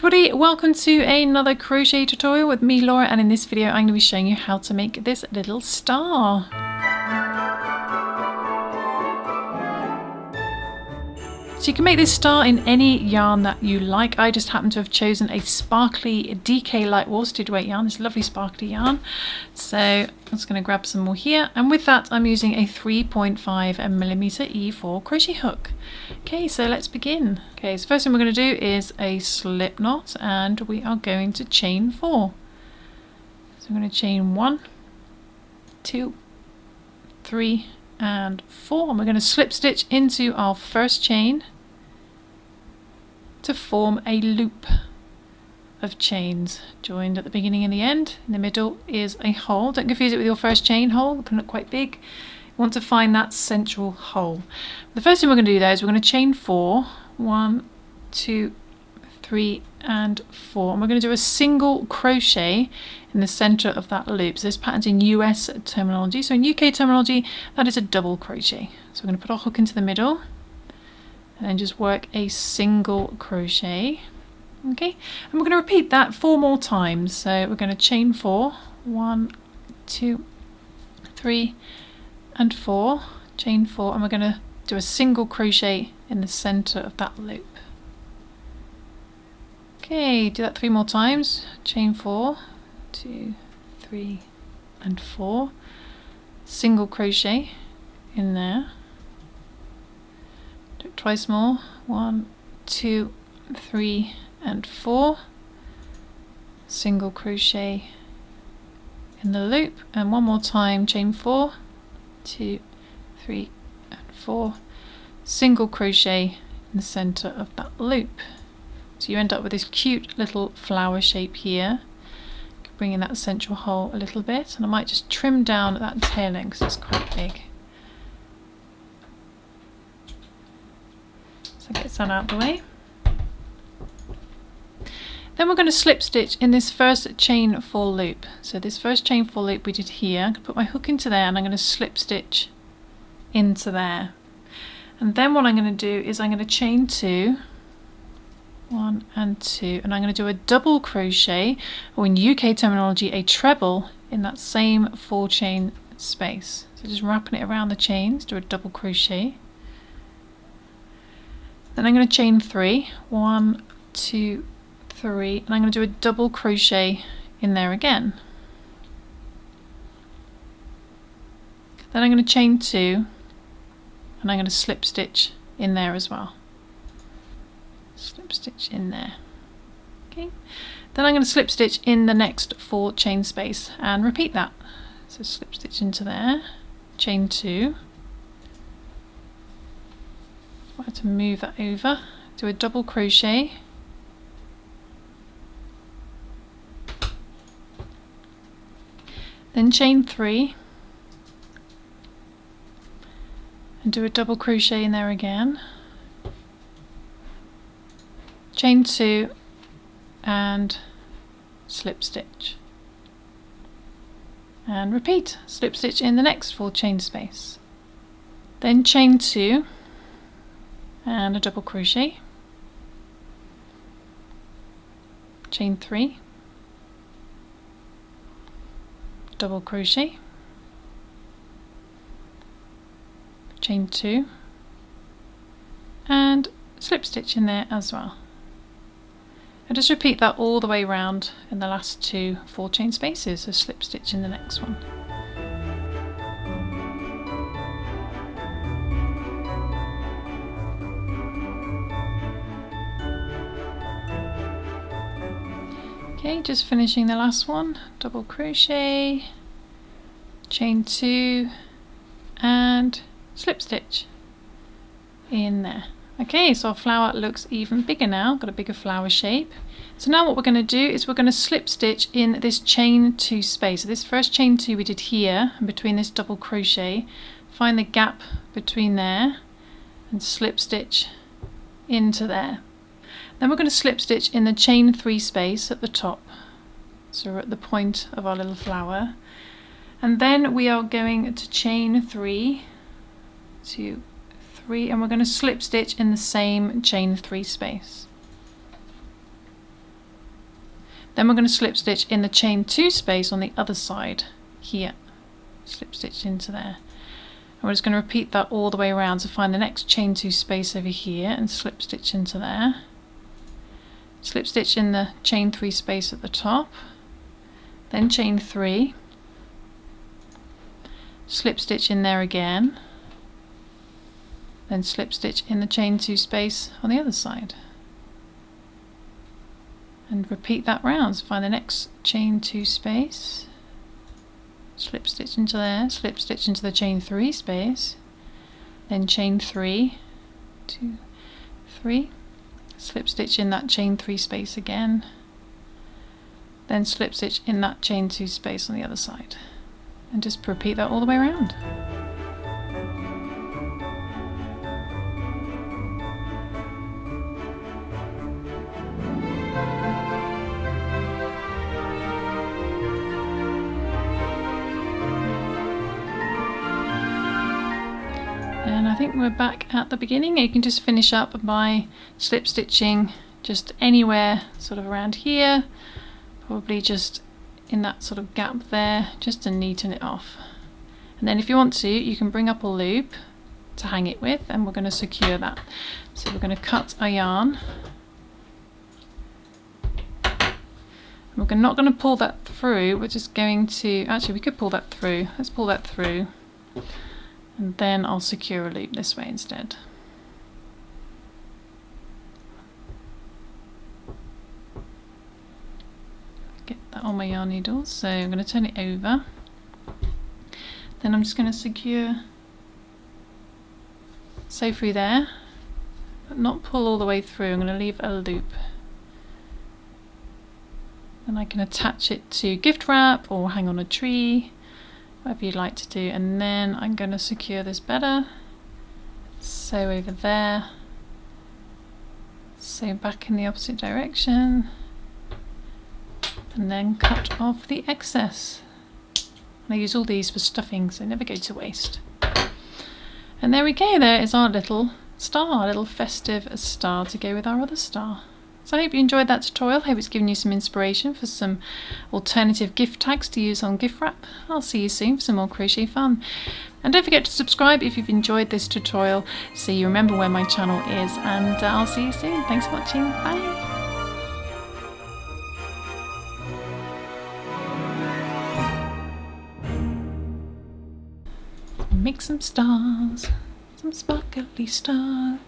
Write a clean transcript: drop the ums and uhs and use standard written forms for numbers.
everybody, welcome to another crochet tutorial with me, Laura, and in this video I'm going to be showing you how to make this little star. So you can make this star in any yarn that you like. I just happen to have chosen a sparkly DK light worsted weight yarn, this lovely sparkly yarn. So I'm just going to grab some more here, and with that I'm using a 3.5mm E4 crochet hook. Okay, so let's begin. Okay, so first thing we're going to do is a slip knot, and we are going to chain 4. So I'm going to chain 1, 2, 3 and 4, and we're going to slip stitch into our first chain to form a loop of chains joined at the beginning and the end. In the middle is a hole. Don't confuse it with your first chain hole, it can look quite big. You want to find that central hole. The first thing we're going to do there is we're going to chain 4, 1, 2, 3 and 4, and we're going to do a single crochet in the center of that loop. So this pattern's in US terminology, so in UK terminology that is a double crochet. So we're going to put our hook into the middle and then just work a single crochet. Okay, and we're going to repeat that 4 more times. So we're going to chain 4, 1, 2, 3 and 4, chain 4, and we're going to do a single crochet in the center of that loop. Okay, do that 3 more times. Chain 4, 2, 3 and 4, single crochet in there. Do it twice more. 1, 2, 3 and 4, single crochet in the loop, and 1 more time. Chain 4, 2, 3 and 4, single crochet in the center of that loop. So you end up with this cute little flower shape here. Bring in that central hole a little bit, and I might just trim down at that tail end because it's quite big. So get that out of the way. Then we're going to slip stitch in this first chain 4 loop. So this first chain 4 loop we did here, I'm going to put my hook into there and I'm going to slip stitch into there. And then what I'm going to do is I'm going to chain 2, 1 and 2, and I'm going to do a double crochet, or in UK terminology a treble, in that same 4 chain space. So just wrapping it around the chains, do a double crochet. Then I'm going to chain 3, 1, 2, 3, and I'm going to do a double crochet in there again. Then I'm going to chain 2, and I'm going to slip stitch in there as well. Slip stitch in there. Okay, then I'm going to slip stitch in the next 4 chain space and repeat that. So slip stitch into there, chain 2, I have to move that over, do a double crochet, then chain 3 and do a double crochet in there again, chain 2 and slip stitch, and repeat, slip stitch in the next 4 chain space, then chain 2 and a double crochet, chain 3, double crochet, chain 2 and slip stitch in there as well. And just repeat that all the way around in the last 2 4 chain spaces, so slip stitch in the next one. Okay, just finishing the last one, double crochet, chain 2 and slip stitch in there. Okay, so our flower looks even bigger now, got a bigger flower shape. So now what we're going to do is we're going to slip stitch in this chain 2 space. So this first chain 2 we did here, and between this double crochet, find the gap between there and slip stitch into there. Then we're going to slip stitch in the chain 3 space at the top. So we're at the point of our little flower. And then we are going to chain 3, 2, 3, and we're going to slip stitch in the same chain 3 space. Then we're going to slip stitch in the chain 2 space on the other side here. Slip stitch into there. And we're just going to repeat that all the way around. So find the next chain 2 space over here and slip stitch into there. Slip stitch in the chain 3 space at the top, then chain 3, slip stitch in there again, then slip stitch in the chain 2 space on the other side. And repeat that round. So find the next chain 2 space, slip stitch into there, slip stitch into the chain 3 space, then chain 3, 2, 3, slip stitch in that chain 3 space again, then slip stitch in that chain 2 space on the other side, and just repeat that all the way around. And I think we're back at the beginning. You can just finish up by slip stitching just anywhere sort of around here, probably just in that sort of gap there, just to neaten it off. And then if you want to, you can bring up a loop to hang it with, and we're going to secure that. So we're going to cut our yarn. We're not going to pull that through, we're just going to, actually we could pull that through, let's pull that through. And then I'll secure a loop this way instead. Get that on my yarn needle, so I'm going to turn it over. Then I'm just going to secure, sew through there, but not pull all the way through. I'm going to leave a loop. Then I can attach it to gift wrap or hang on a tree, whatever you'd like to do. And then I'm going to secure this better, sew over there, sew back in the opposite direction, and then cut off the excess. And I use all these for stuffing, so they never go to waste. And there we go, there is our little star, a little festive star to go with our other star. So I hope you enjoyed that tutorial. I hope it's given you some inspiration for some alternative gift tags to use on gift wrap. I'll see you soon for some more crochet fun. And don't forget to subscribe if you've enjoyed this tutorial so you remember where my channel is, and I'll see you soon. Thanks for watching. Bye. Make some stars, some sparkly stars.